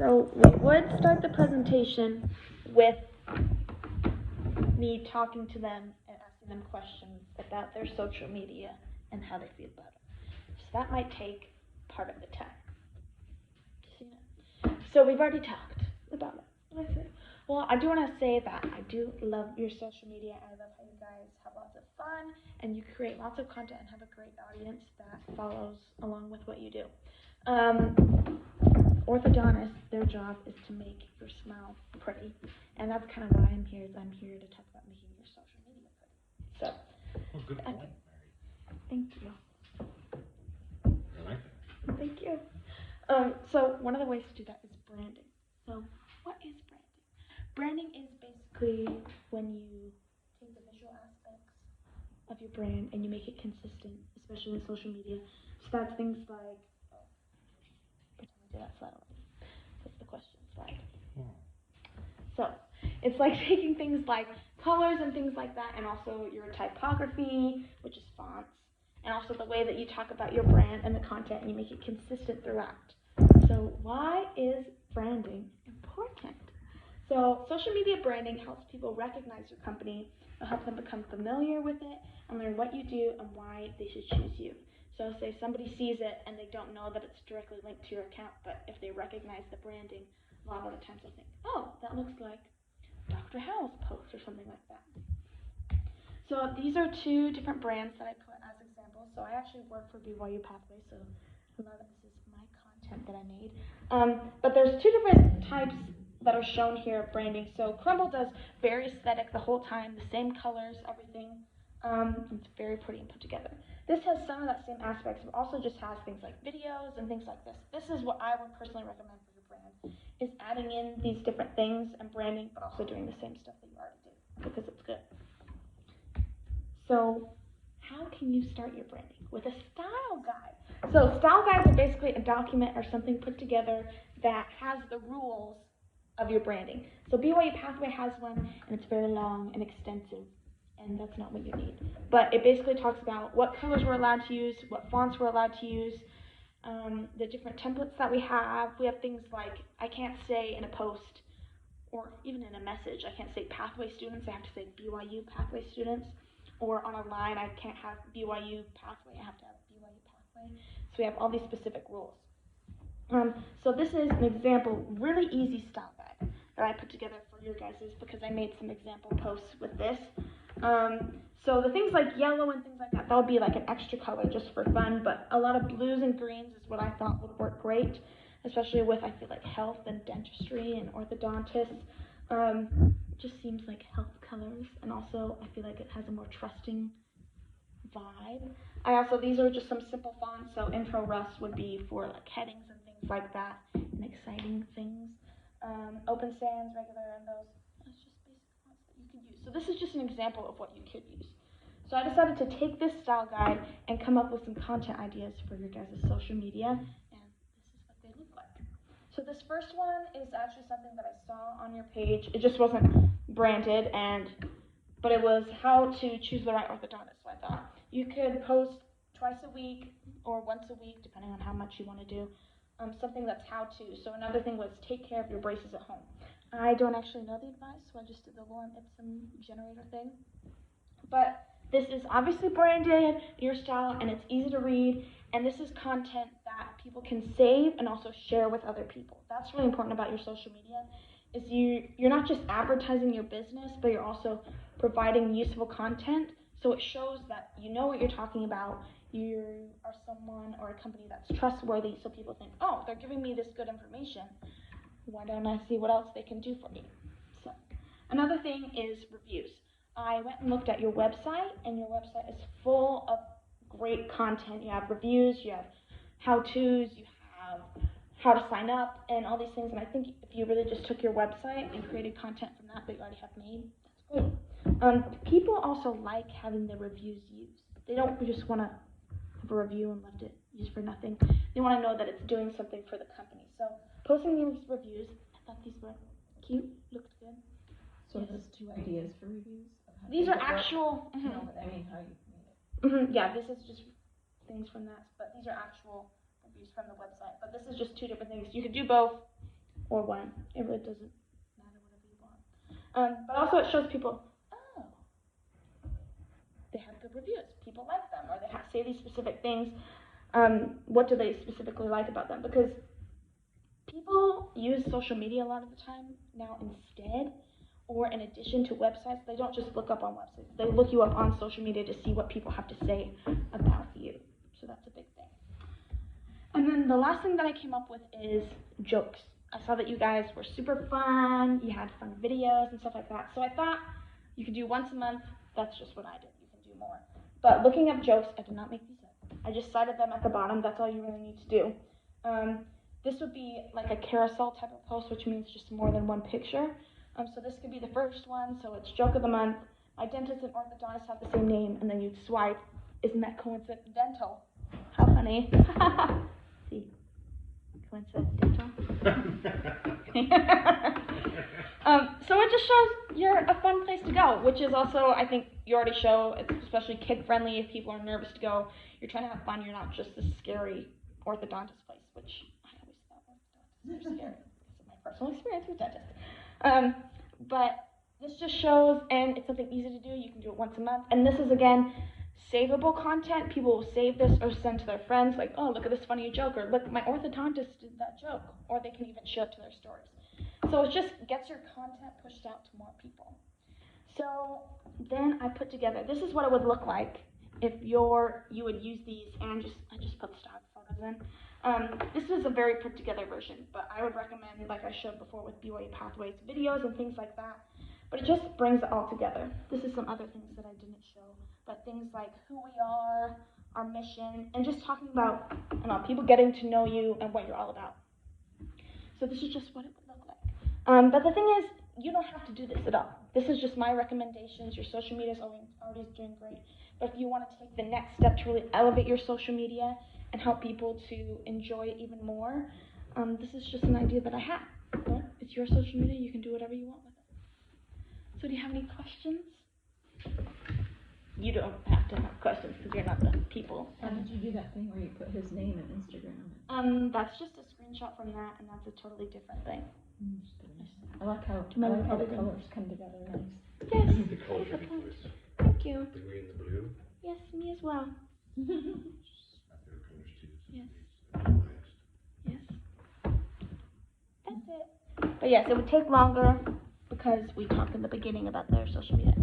So we would start the presentation with me talking to them and asking them questions about their social media and how they feel about it. So that might take part of the time. So we've already talked about it. Well, I do want to say that I do love your social media. I love how you guys have lots of fun and you create lots of content and have a great audience that follows along with what you do. Orthodontists, their job is to make your smile pretty, and that's kind of why I'm here. I'm here to talk about making your social media pretty. So, well, good point, Mary. Thank you. I like that. Thank you. So one of the ways to do that is branding. So what is branding? Branding is basically when you take the visual aspects of your brand and you make it consistent, especially in social media. So that's things like, pretend we did that slide already. That's the question slide. So it's like taking things like colors and things like that, and also your typography, which is fonts, and also the way that you talk about your brand and the content, and you make it consistent throughout. So why is branding important? So social media branding helps people recognize your company, it'll help them become familiar with it, and learn what you do and why they should choose you. So say somebody sees it and they don't know that it's directly linked to your account, but if they recognize the branding, a lot of the times they'll think, oh, that looks like Dr. Howell's post or something like that. So these are two different brands that I put as examples. So I actually work for BYU Pathway, so a lot of this is my content that I made. But there's two different types that are shown here of branding. So Crumble does very aesthetic the whole time, the same colors, everything. It's very pretty and put together. This has some of that same aspects, but also just has things like videos and things like this. This is what I would personally recommend for your brand, is adding in these different things and branding, but also doing the same stuff that you already do, because it's good. So how can you start your branding? With a style guide. So style guides are basically a document or something put together that has the rules of your branding. So BYU Pathway has one, and it's very long and extensive, and that's not what you need. But it basically talks about what colors we're allowed to use, what fonts we're allowed to use, the different templates that we have. We have things like, I can't say in a post or even in a message, I can't say Pathway students, I have to say BYU Pathway students. Or on a line, I can't have BYU Pathway, I have to have BYU Pathway. So we have all these specific rules. So this is an example, really easy style guide that I put together for your guys' because I made some example posts with this. So the things like yellow and things like that, that would be like an extra color just for fun, but a lot of blues and greens is what I thought would work great, especially with, I feel like, health and dentistry and orthodontists. Just seems like health colors, and also I feel like it has a more trusting vibe. These are just some simple fonts, so Intro Rust would be for like headings and things like that, and exciting things. Open Sans, regular, and those. That's just basic fonts that you could use. So this is just an example of what you could use. So I decided to take this style guide and come up with some content ideas for your guys' social media, and this is what they look like. So this first one is actually something that I saw on your page. It just wasn't branded, but it was how to choose the right orthodontist. So I thought you could post twice a week or once a week, depending on how much you want to do, something that's how to. So another thing was take care of your braces at home. I don't actually know the advice, so I just did the Lorem Ipsum generator thing. But this is obviously branded, your style, and it's easy to read, and this is content that people can save and also share with other people. That's really important about your social media, is you're not just advertising your business, but you're also providing useful content, so it shows that you know what you're talking about, you are someone or a company that's trustworthy, so people think, oh, they're giving me this good information, why don't I see what else they can do for me? So another thing is reviews. I went and looked at your website, and your website is full of great content. You have reviews, you have how-tos, you have how to sign up, and all these things. And I think if you really just took your website and created content from that you already have made, that's great. People also like having their reviews used. They don't just want to have a review and left it used for nothing. They want to know that it's doing something for the company. So posting these reviews, I thought these were cute, looked good. So there's 2 ideas for reviews? These are actual. No, but I mean how you made it. Yeah, this is just things from that, but these are actual reviews from the website. But this is just 2 different things. You could do both, or when. It really doesn't matter, whatever you want. But also it shows people, oh, they have good reviews. People like them, or they say these specific things. What do they specifically like about them? Because people use social media a lot of the time now instead, or in addition to websites. They don't just look up on websites. They look you up on social media to see what people have to say about you. So that's a big thing. And then the last thing that I came up with is jokes. I saw that you guys were super fun. You had fun videos and stuff like that. So I thought you could do once a month. That's just what I did. You can do more. But looking up jokes, I did not make these up. I just cited them at the bottom. That's all you really need to do. This would be like a carousel type of post, which means just more than one picture. So this could be the first one. So it's joke of the month. My dentist and orthodontist have the same name, and then you'd swipe. Isn't that coincidental? How funny. See, coincidental. So it just shows you're a fun place to go, which is also, I think, you already show it's especially kid-friendly. If people are nervous to go, you're trying to have fun. You're not just this scary orthodontist place, which I always thought orthodontists were scary because of my personal experience with dentists. But this just shows, and it's something easy to do. You can do it once a month. And this is, again, savable content. People will save this or send to their friends, like, oh, look at this funny joke, or look, my orthodontist did that joke. Or they can even show it to their stories. So it just gets your content pushed out to more people. So then I put together, this is what it would look like if you would use these, and I just put stock photos in. This is a very put together version, but I would recommend, like I showed before with BYU Pathways videos and things like that. But it just brings it all together. This is some other things that I didn't show, but things like who we are, our mission, and just talking about, people getting to know you and what you're all about. So this is just what it would look like. But the thing is, you don't have to do this at all. This is just my recommendations. Your social media is already doing great. But if you want to take the next step to really elevate your social media and help people to enjoy it even more, this is just an idea that I had. But it's your social media. You can do whatever you want with it. So do you have any questions? You don't have to have questions because you're not the people. How did you do that thing where you put his name and Instagram on it? That's just a screenshot from that, and that's a totally different thing. I like how the colors come together nice. Yes. I think the colors are nice. Thank you. The green and the blue. Yes, me as well. My favorite colors too. Yes. Biased. Yes. That's it. But yes, it would take longer because we talked in the beginning about their social media.